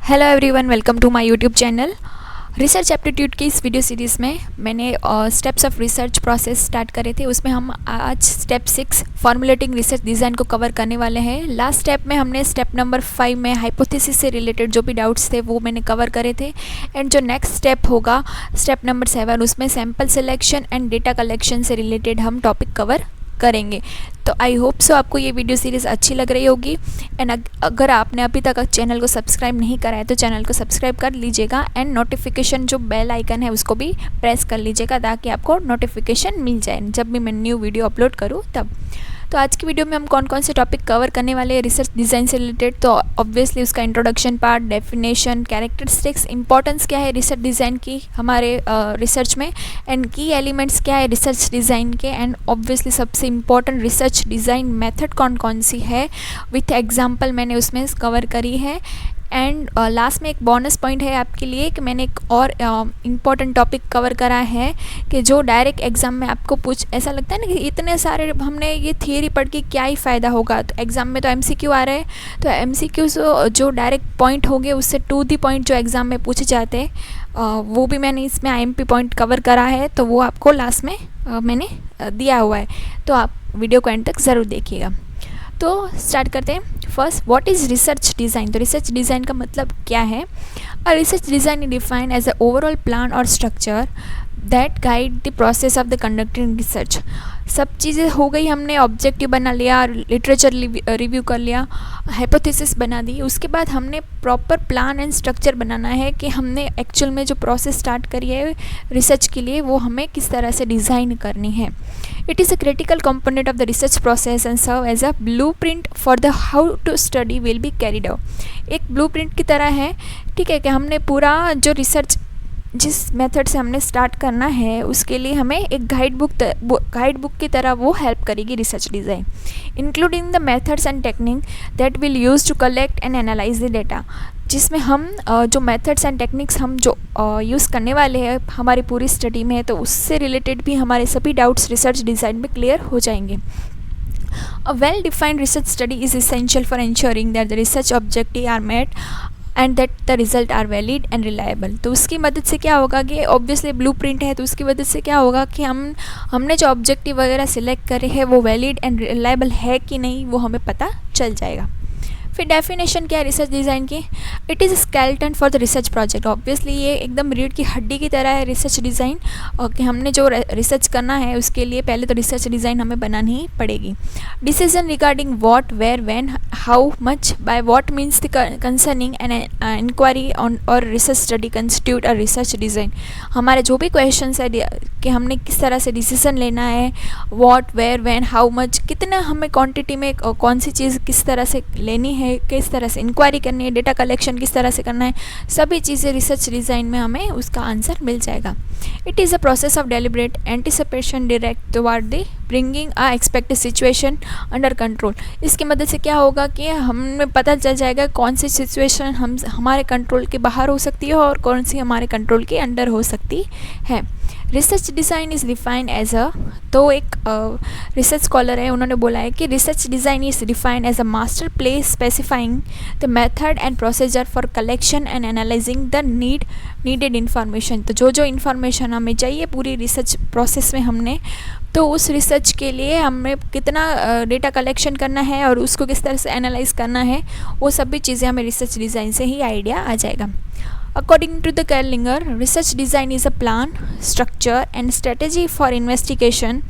Hello everyone, welcome to my YouTube channel. Research aptitude की इस video series में मैंने steps of research process start करे थे। उसमें हम आज स्टेप 6 फॉर्मुलेटिंग रिसर्च डिज़ाइन को कवर करने वाले हैं। लास्ट स्टेप में हमने स्टेप नंबर 5 में हाइपोथेसिस से रिलेटेड जो भी डाउट्स थे वो मैंने कवर करे थे। एंड जो नेक्स्ट स्टेप होगा स्टेप नंबर 7, उसमें sample selection and data collection से रिलेटेड हम टॉपिक कवर करेंगे। तो आई होप सो आपको ये वीडियो सीरीज़ अच्छी लग रही होगी। एंड अगर आपने अभी तक चैनल को सब्सक्राइब नहीं करा है तो चैनल को सब्सक्राइब कर लीजिएगा एंड नोटिफिकेशन जो बेल आइकन है उसको भी प्रेस कर लीजिएगा ताकि आपको नोटिफिकेशन मिल जाए जब भी मैं न्यू वीडियो अपलोड करूँ तब। तो आज की वीडियो में हम कौन कौन से टॉपिक कवर करने वाले हैं रिसर्च डिज़ाइन से रिलेटेड। तो ऑब्वियसली उसका introduction part, definition, characteristics, importance क्या है रिसर्च डिज़ाइन की हमारे रिसर्च में, एंड की एलिमेंट्स क्या है रिसर्च डिज़ाइन के, एंड ऑब्वियसली सबसे इम्पॉर्टेंट रिसर्च डिज़ाइन मेथड कौन कौन सी है विथ एग्जांपल मैंने उसमें कवर करी है। एंड लास्ट में एक बोनस पॉइंट है आपके लिए कि मैंने एक और इम्पॉर्टेंट टॉपिक कवर करा है कि जो डायरेक्ट एग्ज़ाम में आपको ऐसा लगता है ना कि इतने सारे हमने ये थियरी पढ़ के क्या ही फ़ायदा होगा। तो एग्ज़ाम में तो एमसीक्यू आ रहे हैं, तो एमसीक्यू जो डायरेक्ट पॉइंट होंगे उससे टू दी पॉइंट जो एग्ज़ाम में पूछे जाते हैं वो भी मैंने इसमें आईएमपी पॉइंट कवर करा है। तो वो आपको लास्ट में मैंने दिया हुआ है, तो आप वीडियो को एंड तक ज़रूर देखिएगा। तो स्टार्ट करते हैं। First, what is research design. तो रिसर्च डिज़ाइन का मतलब क्या है। A research design is defined as a overall plan और structure that guide the process of the conducting research. सब चीज़ें हो गई, हमने ऑब्जेक्टिव बना लिया, लिटरेचर रिव्यू कर लिया, हाइपोथेसिस बना दी, उसके बाद हमने प्रॉपर प्लान एंड स्ट्रक्चर बनाना है कि हमने एक्चुअल में जो प्रोसेस स्टार्ट करी है रिसर्च के लिए वो हमें किस तरह से डिज़ाइन करनी है। It is a critical component of the research process and serve as a blueprint for the how to study will be carried out. एक ब्लूप्रिंट की तरह है, ठीक है, कि हमने पूरा जो रिसर्च जिस मेथड से हमने स्टार्ट करना है उसके लिए हमें एक गाइड बुक की तरह वो हेल्प करेगी research design, including the methods and technique that will use to collect and analyse the data. जिसमें हम जो मेथड्स एंड टेक्निक्स हम जो यूज़ करने वाले हैं हमारी पूरी स्टडी में, तो उससे रिलेटेड भी हमारे सभी डाउट्स रिसर्च डिज़ाइन में क्लियर हो जाएंगे। A well-defined research study is essential for ensuring that the research objectives are met and that the result are valid and reliable. तो उसकी मदद से क्या होगा कि ऑब्वियसली ब्लूप्रिंट है, तो उसकी मदद से क्या होगा कि हमने जो ऑब्जेक्टिव वगैरह सिलेक्ट करे हैं वो वैलिड एंड रिलायबल है कि नहीं वो हमें पता चल जाएगा। फिर डेफिनेशन क्या है रिसर्च डिज़ाइन की। It is skeleton for the research project. Obviously ये एकदम रीढ़ की हड्डी की तरह है रिसर्च डिज़ाइन, और कि हमने जो रिसर्च करना है उसके लिए पहले तो रिसर्च डिज़ाइन हमें बनानी ही पड़ेगी। Decision regarding what, where, when, how much, by what means the concerning an inquiry on और research study constitute a research design. हमारे जो भी क्वेश्चन है कि हमने किस तरह से डिसीजन लेना है, what, where, when, how much, कितना हमें क्वांटिटी में कौन सी चीज़ किस तरह से लेनी है, किस तरह से इंक्वायरी करनी है, डेटा कलेक्शन किस तरह से करना है, सभी चीज़ें रिसर्च डिज़ाइन में हमें उसका आंसर मिल जाएगा। It is a process of deliberate anticipation direct toward the bringing a expected situation under control. इसकी मदद से क्या होगा कि हमें पता चल जाएगा कौन सी सिचुएशन हमारे कंट्रोल के बाहर हो सकती है और कौन सी हमारे कंट्रोल के अंडर हो सकती है। Research design is defined as a, तो एक रिसर्च स्कॉलर है उन्होंने बोला है कि research design is defined as a master place specifying the method and procedure for collection and analysing the needed information. तो जो इन्फॉर्मेशन हमें चाहिए पूरी रिसर्च प्रोसेस में हमने, तो उस रिसर्च के लिए हमें कितना डेटा कलेक्शन करना है और उसको किस तरह से एनालाइज करना है, वो सभी चीज़ें हमें रिसर्च डिज़ाइन से ही आइडिया आ जाएगा। According to the Kerlinger, research design is a plan, structure, and strategy for investigation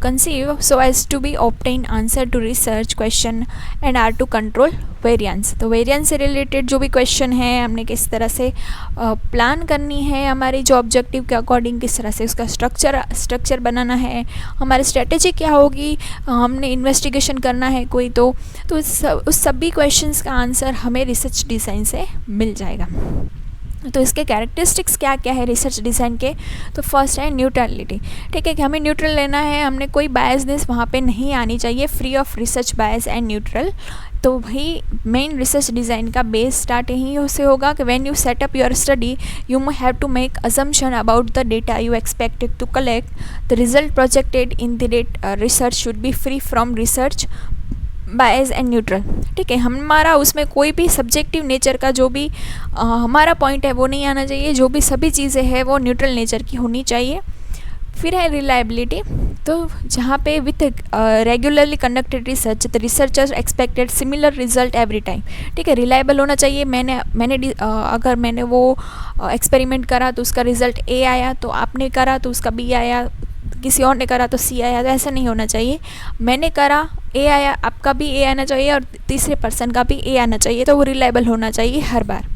conceived so as to be obtain answer to research question and are to control variance. तो variance से related जो भी question है हमने किस तरह से plan करनी है, हमारी जो ऑब्जेक्टिव के अकॉर्डिंग किस तरह से उसका स्ट्रक्चर बनाना है, हमारी स्ट्रेटेजी क्या होगी, हमने इन्वेस्टिगेशन करना है कोई, तो उस सभी क्वेश्चंस का आंसर हमें रिसर्च डिज़ाइन से मिल जाएगा। तो इसके कैरेक्टरिस्टिक्स क्या क्या है रिसर्च डिज़ाइन के। तो फर्स्ट है न्यूट्रलिटी, ठीक है, कि हमें न्यूट्रल लेना है, हमने कोई बायसनेस वहाँ पे नहीं आनी चाहिए, free of research bias and neutral. तो भाई मेन रिसर्च डिज़ाइन का बेस स्टार्ट यहीं से होगा कि when you set up your study you have to make assumption about the data you expected to collect. The result projected in the research should be free from research bias and neutral. ठीक है, हमारा उसमें कोई भी subjective nature का जो भी हमारा पॉइंट है वो नहीं आना चाहिए, जो भी सभी चीज़ें हैं वो न्यूट्रल नेचर की होनी चाहिए। फिर है रिलायबिलिटी, तो जहाँ पे with regularly conducted research the researchers expected similar result every time. ठीक है, रिलायबल होना चाहिए। अगर मैंने वो एक्सपेरिमेंट करा तो उसका रिजल्ट ए आया, तो आपने करा तो उसका बी आया, किसी और ने करा तो सी आया, तो ऐसा नहीं होना चाहिए। मैंने करा ए आया, आपका भी ए आना चाहिए और तीसरे पर्सन का भी ए आना चाहिए, तो वो रिलायबल होना चाहिए हर बार।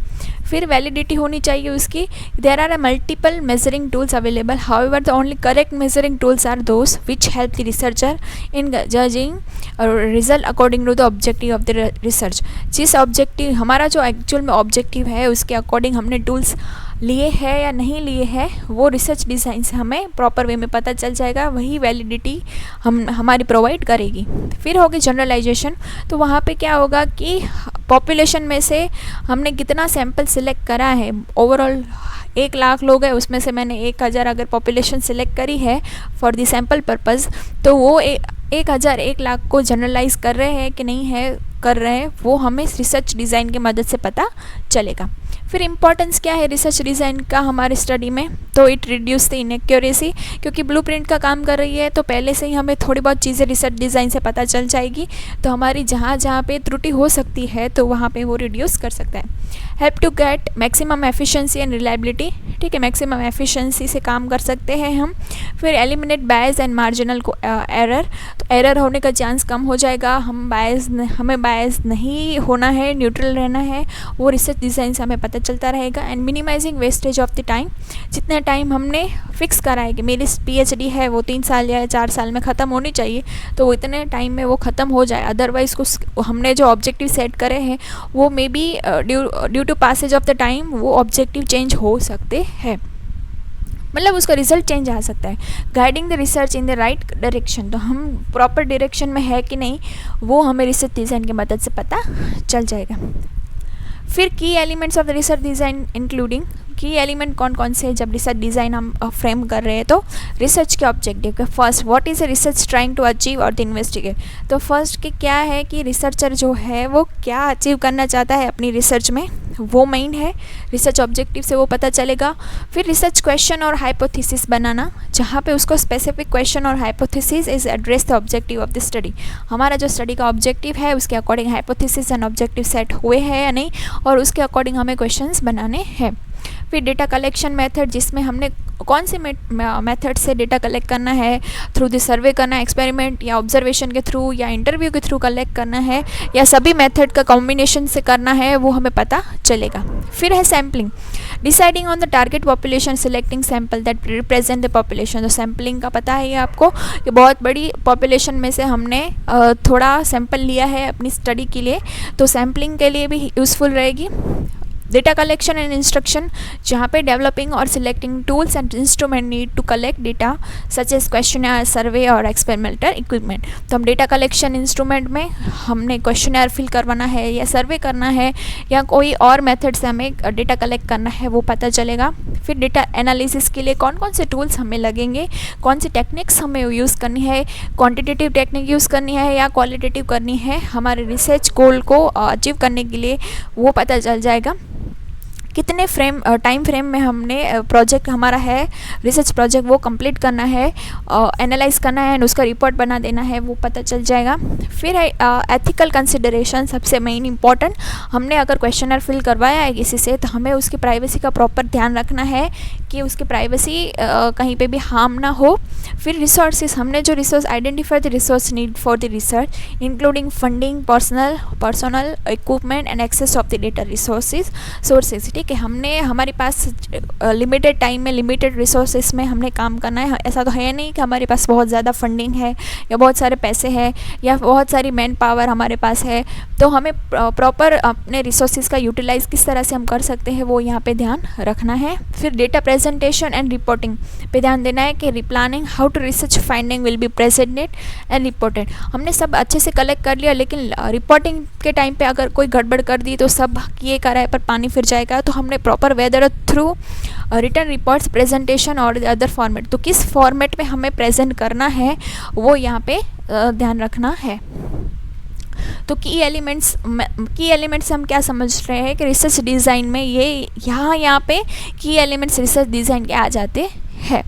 फिर वैलिडिटी होनी चाहिए उसकी। There are multiple measuring tools available, however the only correct measuring tools are those which help the researcher in judging result according to the objective of the research. जिस ऑब्जेक्टिव हमारा जो actual में objective है उसके according हमने tools लिए है या नहीं लिए हैं, वो रिसर्च डिज़ाइन से हमें प्रॉपर वे में पता चल जाएगा, वही वैलिडिटी हमारी प्रोवाइड करेगी। फिर होगी जनरलाइजेशन, तो वहाँ पे क्या होगा कि पॉपुलेशन में से हमने कितना सैंपल सिलेक्ट करा है। ओवरऑल 1,00,000 लोग हैं, उसमें से मैंने 1,000 अगर पॉपुलेशन सिलेक्ट करी है फॉर द सैम्पल पर्पज़, तो वो 1,000 1,00,000 को जनरलाइज कर रहे हैं कि नहीं है कर रहे हैं, वो हमें रिसर्च डिज़ाइन की मदद से पता चलेगा। फिर इम्पॉर्टेंस क्या है रिसर्च डिज़ाइन का हमारे स्टडी में, तो इट रिड्यूस द इनएक्यूरेसी, क्योंकि ब्लूप्रिंट का काम कर रही है तो पहले से ही हमें थोड़ी बहुत चीज़ें रिसर्च डिज़ाइन से पता चल जाएगी, तो हमारी जहाँ जहाँ पे त्रुटि हो सकती है तो वहाँ पे वो रिड्यूस कर सकता है। Help to get maximum efficiency and reliability. ठीक है, मैक्सिमम एफिशिएंसी से काम कर सकते हैं हम। फिर eliminate bias and marginal error, तो एरर होने का चांस कम हो जाएगा। हमें बायस नहीं होना है, न्यूट्रल रहना है, वो रिसर्च डिज़ाइन से हमें पता चलता रहेगा। And minimising wastage of the time, जितना टाइम हमने फिक्स करा है कि मेरी पीएचडी है वो 3 साल या 4 साल में ख़त्म होनी चाहिए, तो वो इतने टाइम में वो ख़त्म हो जाए। अदरवाइज़ हमने जो ऑब्जेक्टिव सेट करे हैं वो may be due to passage of the time वो ऑब्जेक्टिव चेंज हो सकते हैं, मतलब उसका रिजल्ट चेंज आ सकता है। Guiding the research in the right direction, तो हम प्रॉपर डायरेक्शन में है कि नहीं वो हमें रिसर्च डिज़ाइन की मदद से पता चल जाएगा। फिर की elements of the research design including, की एलिमेंट कौन कौन से जब रिसर्च डिज़ाइन हम फ्रेम कर रहे हैं, तो रिसर्च के ऑब्जेक्टिव के first what is a research trying to achieve और द इन्वेस्टिगेट, तो फर्स्ट के क्या है कि रिसर्चर जो है वो क्या अचीव करना चाहता है अपनी रिसर्च में, वो मेन है। रिसर्च ऑब्जेक्टिव से वो पता चलेगा। फिर रिसर्च क्वेश्चन और हाइपोथेसिस बनाना, जहाँ पे उसको स्पेसिफिक क्वेश्चन और hypothesis is address the objective of the study, हमारा जो स्टडी का ऑब्जेक्टिव है उसके according hypothesis and objective set हुए हैं या नहीं, और उसके अकॉर्डिंग हमें क्वेश्चंस बनाने हैं। फिर डेटा कलेक्शन मेथड, जिसमें हमने कौन से मेथड से डेटा कलेक्ट करना है, थ्रू द सर्वे करना है, एक्सपेरिमेंट या ऑब्जर्वेशन के थ्रू या इंटरव्यू के थ्रू कलेक्ट करना है, या सभी मेथड का कॉम्बिनेशन से करना है, वो हमें पता चलेगा। फिर है sampling, deciding on the target population, selecting sample that represent the population, तो सैम्पलिंग का पता है ये आपको कि बहुत बड़ी पॉपुलेशन में से हमने थोड़ा सैम्पल लिया है अपनी स्टडी के लिए, तो सैम्पलिंग के लिए भी यूज़फुल रहेगी। डेटा कलेक्शन एंड इंस्ट्रक्शन, जहाँ पे डेवलपिंग और selecting tools and instrument need to collect data such as questionnaire, survey और एक्सपेरिमेंटल इक्विपमेंट, तो हम डेटा कलेक्शन इंस्ट्रूमेंट में हमने क्वेश्चनर फिल करवाना है या सर्वे करना है या कोई और मेथड से हमें डेटा कलेक्ट करना है, वो पता चलेगा। फिर डेटा एनालिसिस के लिए कौन कौन से टूल्स हमें लगेंगे, कौन सी टेक्निक्स हमें यूज़ करनी है, क्वान्टिटेटिव टेक्निक यूज़ करनी है या क्वालिटेटिव करनी है, हमारे रिसर्च गोल को अचीव करने के लिए वो पता चल जाएगा। कितने टाइम फ्रेम में हमने प्रोजेक्ट हमारा है, रिसर्च प्रोजेक्ट वो कंप्लीट करना है, एनालाइज करना है, उसका रिपोर्ट बना देना है, वो पता चल जाएगा। फिर है एथिकल कंसिडरेशन, सबसे मेन इंपॉर्टेंट, हमने अगर क्वेश्चनर फिल करवाया है किसी से तो हमें उसकी प्राइवेसी का प्रॉपर ध्यान रखना है कि उसकी प्राइवेसी कहीं पे भी हार्म ना हो। फिर रिसोर्सेज, हमने जो resource identify the resource need for the research including funding, personal equipment and access of the data sources. ठीक है, हमने हमारे पास लिमिटेड टाइम में लिमिटेड रिसोर्सेज में हमने काम करना है। ऐसा तो है नहीं कि हमारे पास बहुत ज़्यादा फंडिंग है या बहुत सारे पैसे हैं या बहुत सारी मैन पावर हमारे पास है, तो हमें प्रॉपर अपने रिसोर्सेज का यूटिलाइज किस तरह से हम कर सकते हैं वो यहाँ पे ध्यान रखना है। फिर डेटा प्रेजेंटेशन एंड रिपोर्टिंग पे ध्यान देना है कि replanning how to research finding will be presented and reported. हमने सब अच्छे से कलेक्ट कर लिया, लेकिन रिपोर्टिंग के टाइम पे अगर कोई गड़बड़ कर दी तो सब किए कराए पर पानी फिर जाएगा, तो हमने proper whether through return reports, presentation और अदर फॉर्मेट, तो किस फॉर्मेट में हमें प्रेजेंट करना है वो यहाँ पे ध्यान रखना है। तो की एलिमेंट्स हम क्या समझ रहे हैं कि रिसर्च डिज़ाइन में ये यहाँ पे की एलिमेंट्स रिसर्च डिज़ाइन के आ जाते हैं।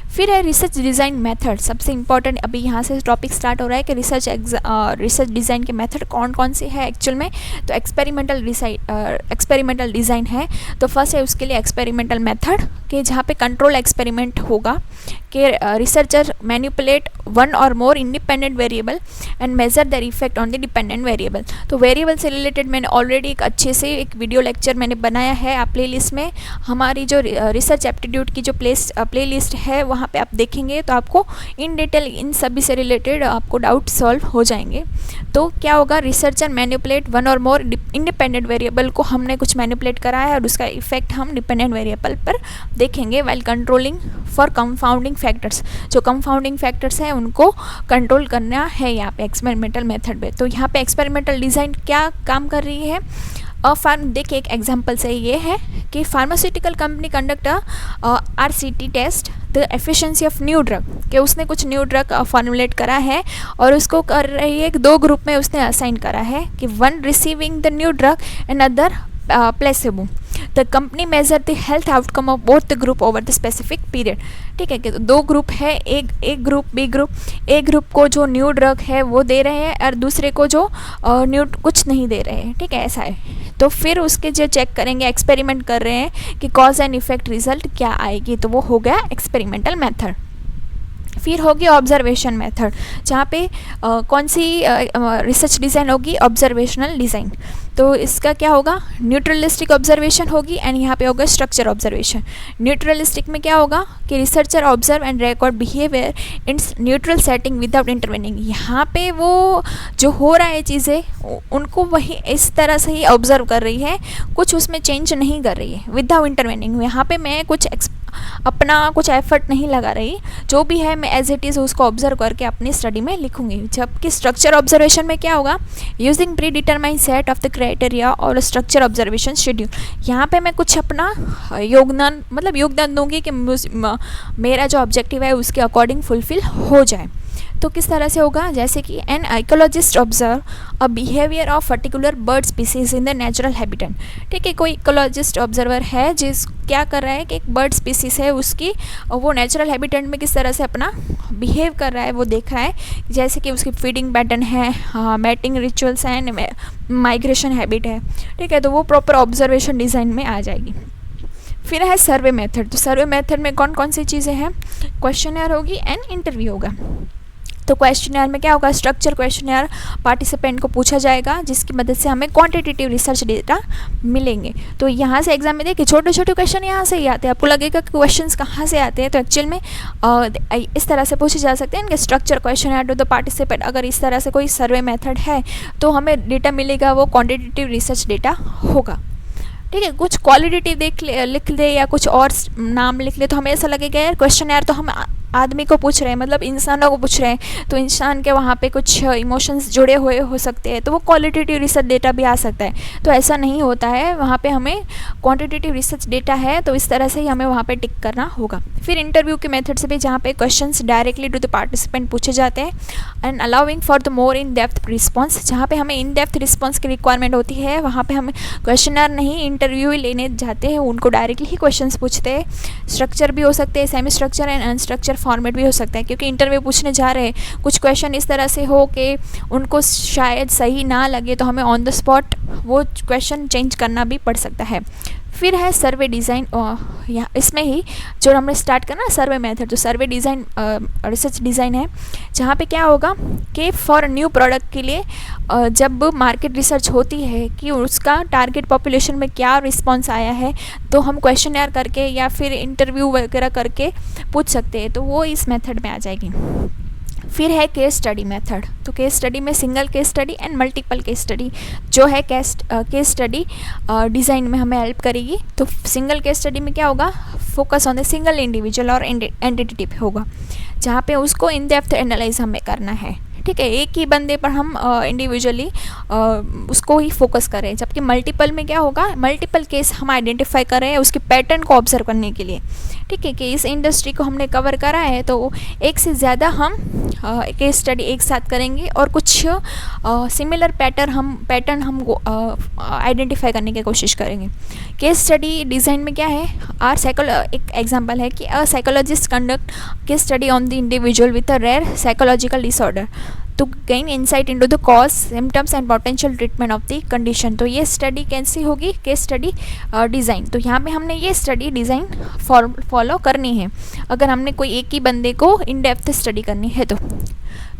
फिर है रिसर्च डिज़ाइन मेथड, सबसे इम्पॉर्टेंट अभी यहाँ से टॉपिक स्टार्ट हो रहा है कि रिसर्च डिज़ाइन के मेथड कौन कौन से हैं एक्चुअल में। तो एक्सपेरिमेंटल डिज़ाइन है, तो फर्स्ट है उसके लिए एक्सपेरिमेंटल मेथड कि जहाँ पे कंट्रोल एक्सपेरिमेंट होगा कि researcher manipulate one or more independent variable and measure their effect on the dependent variable. तो वेरिएबल से रिलेटेड मैंने ऑलरेडी एक अच्छे से एक वीडियो लेक्चर मैंने बनाया है, आप प्लेलिस्ट में हमारी जो रिसर्च एप्टीट्यूड की जो प्लेलिस्ट है वहाँ पे आप देखेंगे तो आपको इन डिटेल इन सभी से रिलेटेड आपको डाउट सॉल्व हो जाएंगे। तो क्या होगा, researcher manipulate one or more independent variable को हमने कुछ मैनिपुलेट करा है और उसका इफेक्ट हम डिपेंडेंट वेरिएबल पर देखेंगे while controlling for confounding factors. जो कंफाउंडिंग फैक्टर्स हैं उनको कंट्रोल करना है यहाँ पे एक्सपेरिमेंटल मेथड में। तो यहाँ पे एक्सपेरिमेंटल डिज़ाइन क्या काम कर रही है, देखिए एक एग्जांपल से ये है कि pharmaceutical company conduct RCT test the efficiency of new drug, कि उसने कुछ न्यू ड्रग फॉर्मुलेट करा है और उसको कर रही है 2 ग्रुप में उसने असाइन करा है कि one receiving the new drug and other placebo. The company measure the health outcome of both the group over the specific period. ठीक है कि 2 ग्रुप है, एक ग्रुप बी ग्रुप, एक ग्रुप को जो न्यू ड्रग है वो दे रहे हैं और दूसरे को जो न्यू कुछ नहीं दे रहे हैं। ठीक है, ऐसा है। तो फिर उसके जो चेक करेंगे, एक्सपेरिमेंट कर रहे हैं कि कॉज एंड इफेक्ट रिजल्ट क्या आएगी, तो वो हो गया एक्सपेरिमेंटल मेथड। फिर होगी ऑब्जर्वेशन मेथड, जहाँ पे कौन सी रिसर्च डिज़ाइन होगी, ऑब्जर्वेशनल डिज़ाइन। तो इसका क्या होगा, न्यूट्रलिस्टिक ऑब्जर्वेशन होगी एंड यहाँ पे होगा स्ट्रक्चर ऑब्जर्वेशन। न्यूट्रलिस्टिक में क्या होगा कि researcher observe and record behaviour in neutral setting without intervening. यहाँ पे वो जो हो रहा है चीज़ें उनको वही इस तरह से ही ऑब्जर्व कर रही है, कुछ उसमें चेंज नहीं कर रही है विदाउट इंटरवेनिंग। यहाँ पे मैं अपना कुछ एफर्ट नहीं लगा रही, जो भी है मैं एज इट इज़ उसको ऑब्जर्व करके अपनी स्टडी में लिखूंगी। जबकि स्ट्रक्चर ऑब्जर्वेशन में क्या होगा, using pre determined set of the criteria और स्ट्रक्चर ऑब्जर्वेशन शेड्यूल। यहाँ पे मैं कुछ अपना योगदान दूंगी कि मेरा जो ऑब्जेक्टिव है उसके अकॉर्डिंग फुलफिल हो जाए। तो किस तरह से होगा, जैसे कि an ecologist observe a behaviour of particular bird species in the natural habitat. ठीक है, कोई इकोलॉजिस्ट ऑब्जर्वर है जिस क्या कर रहा है कि एक बर्ड स्पीसीज है उसकी वो नेचुरल हैबिटेट में किस तरह से अपना बिहेव कर रहा है वो देख रहा है, जैसे कि उसकी फीडिंग पैटर्न है, मैटिंग रिचुअल्स हैं, माइग्रेशन हैबिट है। ठीक है, तो वो प्रॉपर ऑब्जर्वेशन डिज़ाइन में आ जाएगी। फिर है सर्वे मेथड। तो सर्वे मेथड में कौन कौन सी चीज़ें हैं, क्वेश्चनर होगी एंड इंटरव्यू होगा। तो क्वेश्चनर में क्या होगा, स्ट्रक्चर क्वेश्चनर पार्टिसिपेंट को पूछा जाएगा जिसकी मदद से हमें क्वांटिटेटिव रिसर्च डेटा मिलेंगे। तो यहाँ से एग्जाम में देखिए छोटे छोटे क्वेश्चन यहाँ से ही आते हैं, आपको लगेगा कि क्वेश्चंस कहाँ से आते हैं, तो एक्चुअल में इस तरह से पूछे जा सकते हैं कि structure questionnaire to the participant. अगर इस तरह से कोई सर्वे मेथड है तो हमें डेटा मिलेगा, वो क्वान्टिटेटिव रिसर्च डेटा होगा। ठीक है, कुछ क्वालिटेटिव लिख दे या कुछ और नाम लिख ले तो हमें ऐसा लगेगा यार क्वेश्चन यार तो हम आदमी को पूछ रहे हैं, मतलब इंसानों को पूछ रहे हैं, तो इंसान के वहाँ पे कुछ इमोशंस जुड़े हुए हो सकते हैं, तो वो क्वालिटेटिव रिसर्च डेटा भी आ सकता है। तो ऐसा नहीं होता है, वहाँ पे हमें क्वांटिटेटिव रिसर्च डेटा है तो इस तरह से ही हमें वहाँ पे टिक करना होगा। फिर इंटरव्यू के मेथड से भी जहाँ पे questions directly to the participant पूछे जाते हैं and allowing for the more in depth response. जहाँ पे हमें इन डेप्थ रिस्पॉन्स की रिक्वायरमेंट होती है वहाँ पे हमें क्वेश्चनर नहीं इंटरव्यू ही लेने जाते हैं, उनको डायरेक्टली ही क्वेश्चन पूछते हैं। स्ट्रक्चर भी हो सकते हैं, semi structure and unstructured format भी हो सकता है, क्योंकि इंटरव्यू पूछने जा रहे हैं, कुछ क्वेश्चन इस तरह से हो कि उनको शायद सही ना लगे तो हमें ऑन द स्पॉट वो क्वेश्चन चेंज करना भी पड़ सकता है। फिर है सर्वे डिज़ाइन, या इसमें ही जो हमने स्टार्ट करना सर्वे मेथड, तो सर्वे डिज़ाइन रिसर्च डिज़ाइन है, जहाँ पे क्या होगा कि फॉर न्यू प्रोडक्ट के लिए जब मार्केट रिसर्च होती है कि उसका टारगेट पॉपुलेशन में क्या रिस्पॉन्स आया है, तो हम क्वेश्चनर करके या फिर इंटरव्यू वगैरह करके पूछ सकते हैं, तो वो इस मेथड में आ जाएगी। फिर है केस स्टडी मेथड। तो केस स्टडी में single case study and multiple case study जो है केस स्टडी डिज़ाइन में हमें हेल्प करेगी। तो सिंगल केस स्टडी में क्या होगा, focus on the single individual और एंटिटी होगा, जहाँ पे उसको इन डेप्थ एनालाइज हमें करना है। ठीक है, एक ही बंदे पर हम इंडिविजुअली उसको ही फोकस कर रहे हैं, जबकि मल्टीपल में क्या होगा, मल्टीपल केस हम आइडेंटिफाई कर रहे हैं उसके पैटर्न को ऑब्जर्व करने के लिए। ठीक है, कि इस इंडस्ट्री को हमने कवर करा है तो एक से ज़्यादा हम केस स्टडी एक साथ करेंगे और कुछ सिमिलर पैटर्न हम आइडेंटिफाई करने की कोशिश करेंगे। केस स्टडी डिज़ाइन में क्या है, एक एग्जांपल है कि a psychologist conduct case study on the individual with a rare psychological disorder to gain insight into the cause, symptoms and potential treatment of the condition. तो ये स्टडी कैसी होगी, केस स्टडी डिज़ाइन। तो यहाँ पे हमने ये स्टडी डिज़ाइन फॉलो करनी है अगर हमने कोई एक ही बंदे को इन डेप्थ स्टडी करनी है तो।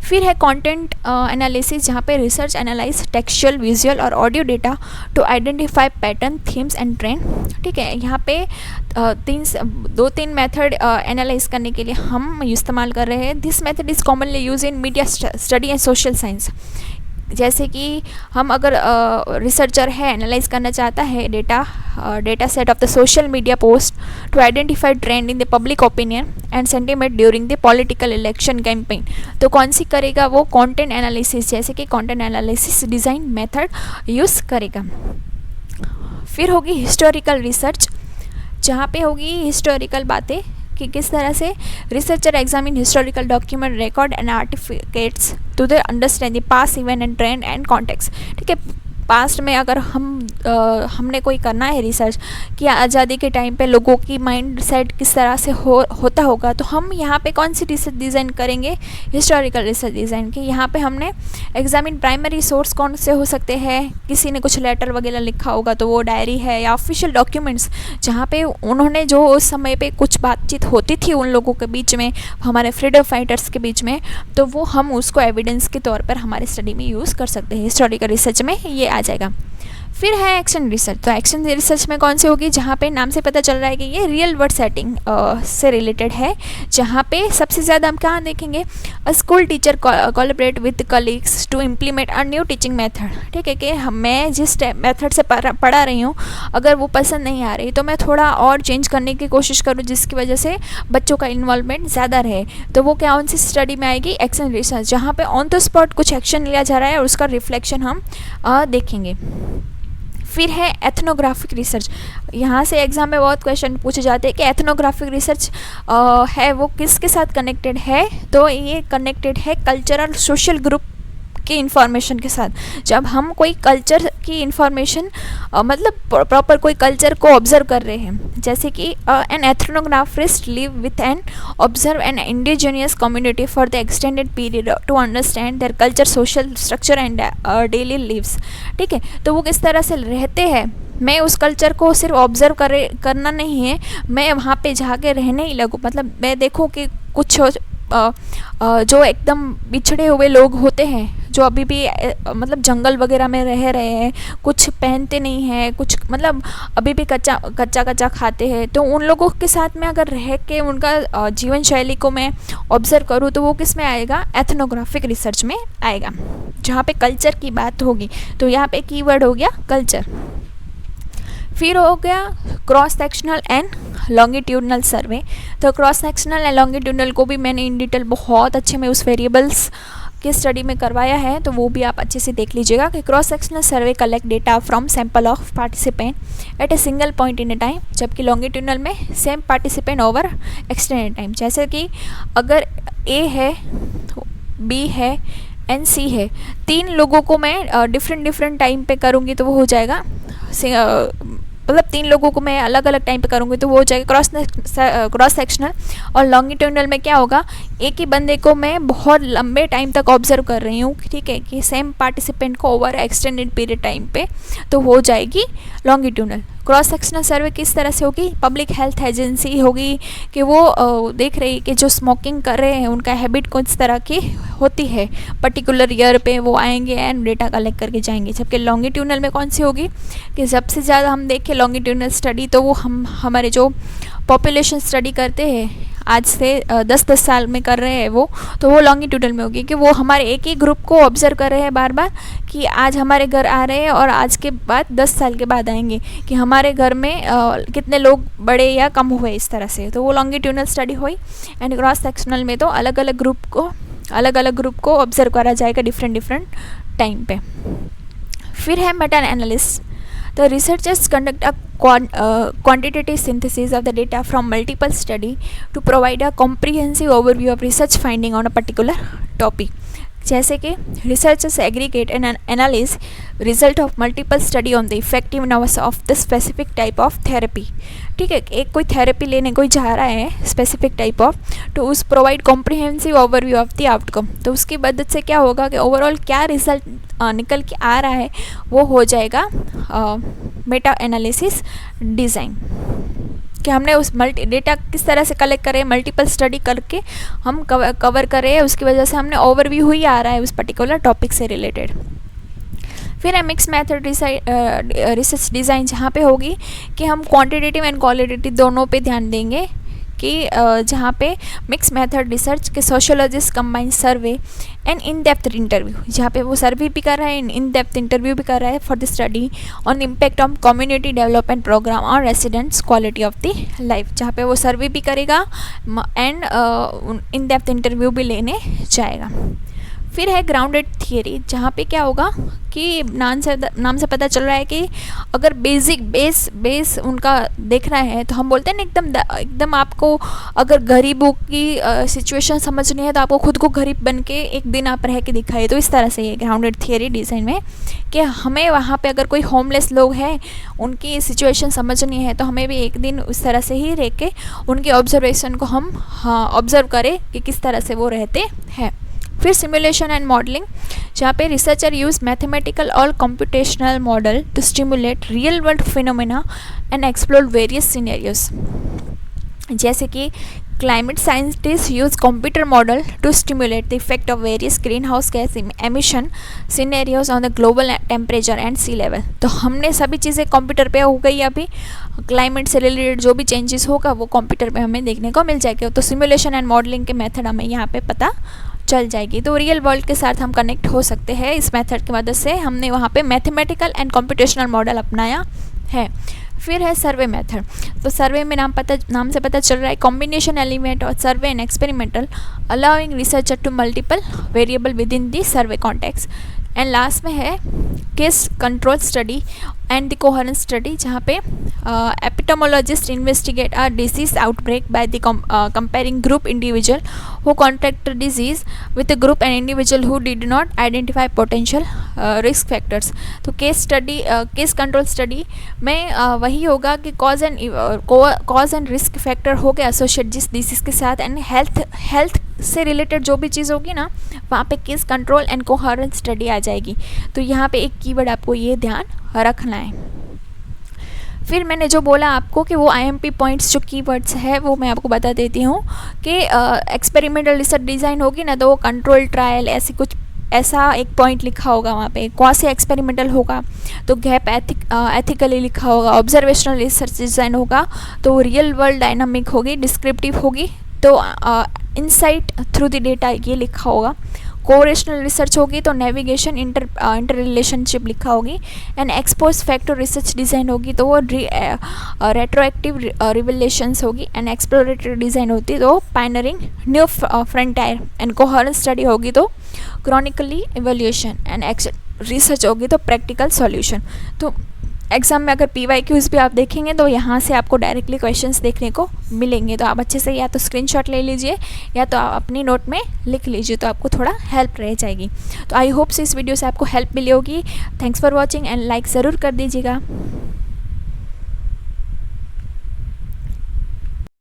फिर है कंटेंट एनालिसिस, जहाँ पे रिसर्च एनालाइज टेक्सचुअल, विजुअल और audio data to identify pattern, themes and trend. ठीक है, यहाँ पे दो तीन मेथड एनालाइज करने के लिए हम इस्तेमाल कर रहे हैं। This method is commonly use in media study and social science. जैसे कि हम अगर रिसर्चर है, एनालाइज करना चाहता है data set of the social media post to identify trend in the public opinion and sentiment during the political election campaign, तो कौन सी करेगा वो, कंटेंट एनालिसिस, जैसे कि content analysis design method use करेगा। फिर होगी हिस्टोरिकल रिसर्च, जहाँ पे होगी हिस्टोरिकल बातें कि किस तरह से researcher examine historical document, record and artifacts to the understand the past event and trend and context. ठीक है, पास्ट में अगर हमने कोई करना है रिसर्च कि आज़ादी के टाइम पे लोगों की माइंड सेट किस तरह से होता होगा, तो हम यहाँ पे कौन सी रिसर्च डिज़ाइन करेंगे, हिस्टोरिकल रिसर्च डिज़ाइन की। यहाँ पे हमने एग्जामिन प्राइमरी सोर्स कौन से हो सकते हैं, किसी ने कुछ लेटर वगैरह लिखा होगा तो वो डायरी है, या ऑफिशियल डॉक्यूमेंट्स जहाँ पे उन्होंने जो उस समय पे कुछ बातचीत होती थी उन लोगों के बीच में, हमारे फ्रीडम फाइटर्स के बीच में, तो वो हम उसको एविडेंस के तौर पर हमारे स्टडी में यूज़ कर सकते हैं। हिस्टोरिकल रिसर्च में ये आ जाएगा। फिर है एक्शन रिसर्च, तो एक्शन रिसर्च में कौन सी होगी, जहाँ पे नाम से पता चल रहा है कि ये रियल वर्ल्ड सेटिंग से रिलेटेड है, जहाँ पे सबसे ज़्यादा हम कहाँ देखेंगे, a school teacher collaborate with colleagues to implement a new teaching method. ठीक है, कि मैं जिस मेथड से पढ़ा रही हूँ अगर वो पसंद नहीं आ रही तो मैं थोड़ा और चेंज करने की कोशिश करूँ, जिसकी वजह से बच्चों का इन्वॉल्वमेंट ज़्यादा रहे, तो वो क्या कौन सी स्टडी में आएगी, एक्शन रिसर्च, जहाँ पे ऑन द स्पॉट कुछ एक्शन लिया जा रहा है और उसका रिफ्लेक्शन हम देखेंगे। फिर है एथनोग्राफिक रिसर्च, यहाँ से एग्जाम में बहुत क्वेश्चन पूछे जाते हैं कि एथनोग्राफिक रिसर्च है वो किसके साथ कनेक्टेड है, तो ये कनेक्टेड है कल्चरल सोशल ग्रुप की इंफॉर्मेशन के साथ। जब हम कोई कल्चर की इंफॉर्मेशन मतलब प्रॉपर कोई कल्चर को ऑब्जर्व कर रहे हैं, जैसे कि an ethnographist live with and observe an indigenous community for the extended period to understand their culture, social structure and daily lives. ठीक है, तो वो किस तरह से रहते हैं, मैं उस कल्चर को सिर्फ ऑब्जर्व करना नहीं है, मैं वहाँ पे जाके रहने ही लगूँ, मतलब मैं देखूँ कि कुछ जो एकदम बिछड़े हुए लोग होते हैं, जो अभी भी मतलब जंगल वगैरह में रह रहे हैं, कुछ पहनते नहीं हैं, कुछ मतलब अभी भी कच्चा खाते हैं, तो उन लोगों के साथ में अगर रह के उनका जीवन शैली को मैं ऑब्जर्व करूँ तो वो किस में आएगा, एथनोग्राफिक रिसर्च में आएगा, जहाँ पे कल्चर की बात होगी। तो यहाँ पे कीवर्ड हो गया कल्चर। फिर हो गया क्रॉस सेक्शनल एंड लॉन्गिट्यूडनल सर्वे। तो क्रॉस सेक्शनल एंड लॉन्गिट्यूडनल को भी मैंने इन डिटेल बहुत अच्छे में उस वेरिएबल्स के स्टडी में करवाया है, तो वो भी आप अच्छे से देख लीजिएगा कि cross sectional survey collect data from sample of participant at a single point in a time, जबकि लॉन्गिट्यूडनल में same participant over extended time. जैसे कि अगर ए है, बी है एंड सी है, तीन लोगों को मैं डिफरेंट टाइम पे करूँगी तो वो हो जाएगा मतलब तीन लोगों को मैं अलग अलग टाइम पे करूँगी तो वो हो जाएगा क्रॉस सेक्शनल। और लॉन्गिट्यूडनल में क्या होगा, एक ही बंदे को मैं बहुत लंबे टाइम तक ऑब्जर्व कर रही हूँ, ठीक है, कि सेम पार्टिसिपेंट को ओवर एक्सटेंडेड पीरियड टाइम पे, तो हो जाएगी लॉन्गिट्यूडनल। क्रॉस सेक्शनल सर्वे किस तरह से होगी, पब्लिक हेल्थ एजेंसी होगी कि वो देख रही कि जो स्मोकिंग कर रहे हैं उनका हैबिट किस तरह की होती है, पर्टिकुलर ईयर पे वो आएंगे एंड डेटा कलेक्ट करके जाएंगे। जबकि लॉन्गिट्यूडनल में कौन सी होगी कि सबसे ज़्यादा हम देखें लॉन्गिट्यूडनल स्टडी तो वो हमारे जो पॉपुलेशन स्टडी करते हैं आज से 10-10 साल में कर रहे हैं वो, तो वो लॉन्गिट्यूडनल में होगी कि वो हमारे एक ही ग्रुप को ऑब्जर्व कर रहे हैं बार बार कि आज हमारे घर आ रहे हैं और आज के बाद 10 साल के बाद आएंगे कि हमारे घर में कितने लोग बड़े या कम हुए, इस तरह से, तो वो लॉन्गिट्यूडनल स्टडी हुई। एंड क्रॉस सेक्शनल में तो अलग अलग ग्रुप को अलग अलग ग्रुप को ऑब्जर्व करा जाएगा डिफरेंट टाइम पे। फिर है Meta analysis. The researchers conduct a quantitative synthesis of the data from multiple study to provide a comprehensive overview of research finding on a particular topic. जैसे कि researchers aggregate and analyze result of multiple study on the effectiveness of the specific type of therapy। ठीक है, एक कोई therapy लेने कोई जा रहा है स्पेसिफिक टाइप ऑफ, तो उस provide comprehensive overview of the outcome. तो उसकी मदद से क्या होगा कि ओवरऑल क्या रिजल्ट निकल के आ रहा है वो हो जाएगा मेटा एनालिसिस डिज़ाइन, कि हमने उस डेटा किस तरह से कलेक्ट करें, मल्टीपल स्टडी करके हम कवर करें, उसकी वजह से हमने ओवरव्यू ही आ रहा है उस पर्टिकुलर टॉपिक से रिलेटेड। फिर है मिक्स मेथड रिसर्च डिज़ाइन, जहाँ पे होगी कि हम क्वांटिटेटिव एंड क्वालिटेटिव दोनों पे ध्यान देंगे, कि जहाँ पे मिक्स मेथड रिसर्च के sociologist combine survey and in depth interview, जहाँ पे वो सर्वे भी कर रहा है, इन डेप्थ इंटरव्यू भी कर रहा है for the study on the impact on community development program और residents quality of the life, जहाँ पे वो सर्वे भी करेगा एंड इन डेप्थ इंटरव्यू भी लेने जाएगा। फिर है ग्राउंडेड थियरी, जहाँ पे क्या होगा कि नाम से पता चल रहा है कि अगर बेस उनका देखना है तो हम बोलते हैं ना एकदम आपको अगर गरीबों की सिचुएशन समझनी है तो आपको खुद को गरीब बन के एक दिन आप रह के दिखाइए। तो इस तरह से ये ग्राउंडेड थियरी डिज़ाइन में कि हमें वहाँ पे अगर कोई होमलेस लोग हैं उनकी सिचुएशन समझनी है तो हमें भी एक दिन उस तरह से ही रह के उनके ऑब्जर्वेशन को हम ऑब्जर्व करें कि किस तरह से वो रहते हैं। फिर सिमुलेशन एंड मॉडलिंग, जहाँ पे रिसर्चर यूज मैथमेटिकल और computational model to stimulate real world phenomena and explore various scenarios. जैसे कि climate scientist use computer model to stimulate the effect of various green house gas emission scenarios on the global temperature and sea level. तो हमने सभी चीज़ें computer पे हो गई, अभी क्लाइमेट से रिलेटेड जो भी चेंजेस होगा वो कंप्यूटर पे हमें देखने को मिल जाएगा। तो सिमुलेशन एंड मॉडलिंग के मेथड हमें यहाँ पे पता चल जाएगी। तो रियल वर्ल्ड के साथ हम कनेक्ट हो सकते हैं इस मेथड की मदद से। हमने वहाँ पे मैथमेटिकल एंड कंप्यूटेशनल मॉडल अपनाया है। फिर है सर्वे मेथड। तो सर्वे में नाम से पता चल रहा है कॉम्बिनेशन एलिमेंट और survey and experimental allowing researcher to multiple variable within the survey context. And last में है case control study and the coherence study, जहाँ पे epidemiologist investigate a disease outbreak by the comparing group individual who contract disease with the group and individual who did not identify potential risk factors. तो case control study में वही होगा कि cause and risk factor हो गया associate जिस disease के साथ, एंड हेल्थ से रिलेटेड जो भी चीज़ होगी ना वहाँ पे case control and coherence study आ जाएगी। तो यहाँ पे एक कीवर्ड आपको ये ध्यान रखना है। फिर मैंने जो बोला आपको कि वो IMP पॉइंट्स जो कीवर्ड्स है वो मैं आपको बता देती हूँ कि एक्सपेरिमेंटल रिसर्च डिज़ाइन होगी ना तो वो कंट्रोल ट्रायल ऐसा एक पॉइंट लिखा होगा वहाँ पे। क्वासी एक्सपेरिमेंटल होगा तो गैप एथिकली लिखा होगा। ऑब्जर्वेशनल रिसर्च डिज़ाइन होगा तो रियल वर्ल्ड डायनामिक होगी, डिस्क्रिप्टिव होगी तो इनसाइट थ्रू द डेटा ये लिखा होगा। कोरेशनल रिसर्च होगी तो नेविगेशन इंटर रिलेशनशिप लिखा होगी। And expose factor research design होगी तो वो रेट्रोएक्टिव रिविलेशंस होगी। एंड एक्सप्लोरेटरी डिज़ाइन होती तो pioneering new frontier. And coherence study होगी तो क्रॉनिकली इवोल्यूशन। एंड रिसर्च होगी तो प्रैक्टिकल सॉल्यूशन। तो एग्ज़ाम में अगर PYQs भी आप देखेंगे तो यहाँ से आपको डायरेक्टली क्वेश्चंस देखने को मिलेंगे। तो आप अच्छे से या तो स्क्रीनशॉट ले लीजिए या तो आप अपनी नोट में लिख लीजिए, तो आपको थोड़ा हेल्प रह जाएगी। तो आई होप से इस वीडियो से आपको हेल्प मिली होगी। Thanks for watching and like ज़रूर कर दीजिएगा।